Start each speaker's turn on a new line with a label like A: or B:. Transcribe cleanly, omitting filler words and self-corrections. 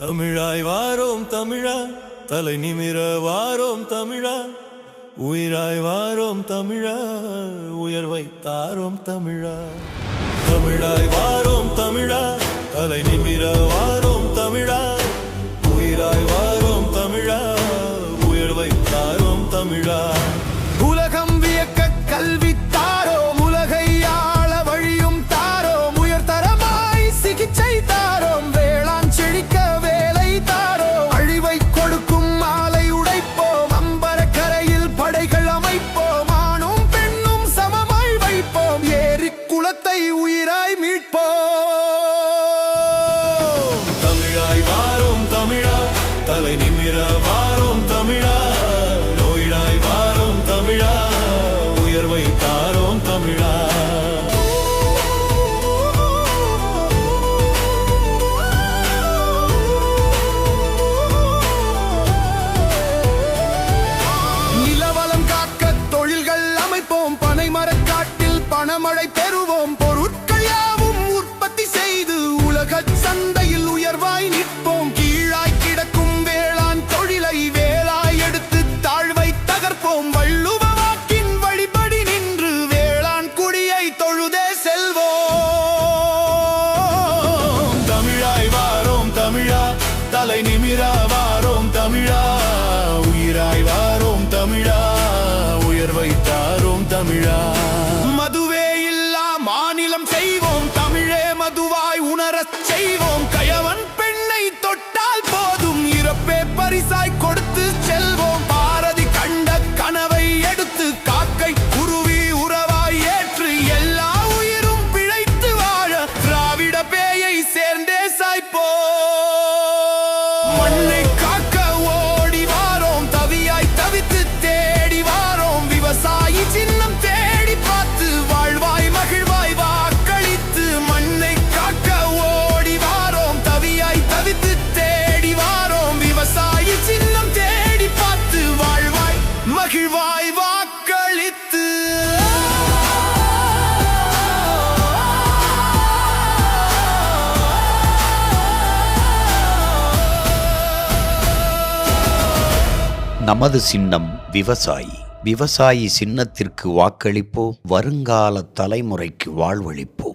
A: தமிழாய் வாரோம் தமிழா, தலை நிமிர வாரோம் தமிழா, உயிராய் வாரோம் தமிழா, உயர்வை தாரோம் தமிழா. தமிழாய் வாரோம் தமிழா, தலை நிமிர வாரோம் தமிழா, உயிராய் வாரோம் தமிழா, உயர்வை தாரோம் தமிழா.
B: உலகம் வியக்க கல்வி தாரோம், உலகை ஆள வழியும் தாரோம், உயர்தரமாய் சிகிச்சை தாரோம், வேளாண் செழிக்க வேலை தாரோம், அழிவை கொடுக்கும் மாலை உடைப்போம், அம்பர கரையில் படைகள் அமைப்போம், ஆணும் பெண்ணும் சமமாய் வைப்போம், ஏரி குளத்தை உயிராய் மீட்போம்.
A: தமிழாய் வாரோம் தமிழா, தலை நிமிர வாரோம் தமிழா, உயிராய் வாரோம் தமிழா, உயர்வை தாரோம் தமிழா.
B: நிலவளம் காக்க தொழில்கள் அமைப்போம், பனைமரக்காட்டில் பணமழை பெறுவோம், பொருட்கள் யாவும் உற்பத்தி செய்து உலக சந்தையில் உயர்வாய் நிற்போம். கீழாய் கிடக்கும் வேளாண் தொழிலை வேலாய் எடுத்து தாழ்வை தகர்ப்போம், வள்ளுவ வாக்கின் வழிபடி நின்று வேளாண் குடியை தொழுதே செல்வோம்.
A: தமிழாய் வாரோம் தமிழா, தலை நிமிர வாரோம் தமிழா, உயிராய் வாரோம் தமிழா, உயர்வை தாரோம் தமிழா.
B: மதுவே இல்லா மாநிலம் செய்வோம், தமிழே மதுவாய் உணரச் செய்வோம், கயவன் பெண்ணை தொட்டால் போதும் இறப்பே பரிசாய் கொடுத்து செல்வோம். பாரதி கண்ட கனவை எடுத்து காக்கை குருவி உறவாய் ஏற்று எல்லா உயிரும் பிழைத்து வாழ திராவிட பேயை சேர்ந்தே சாய்ப்போம். மண்ணை காக்க ஓடி வாரோம், தவியாய் தவித்து தேடி வாரோம், விவசாயி சின்னம் தேடி பார்த்து வாழ்வாய் மகிழ்வாய் வாக்களித்து. மண்ணை காக்க ஓடி வாரோம், தவியாய் தவித்து தேடி வாரோம், விவசாயி சின்னம் தேடி பார்த்து வாழ்வாய் மகிழ்வாய் வாக்களித்து.
C: நமது சின்னம் விவசாயி. விவசாயி சின்னத்திற்கு வாக்களிப்போம், வருங்கால தலைமுறைக்கு வாழ்வளிப்போம்.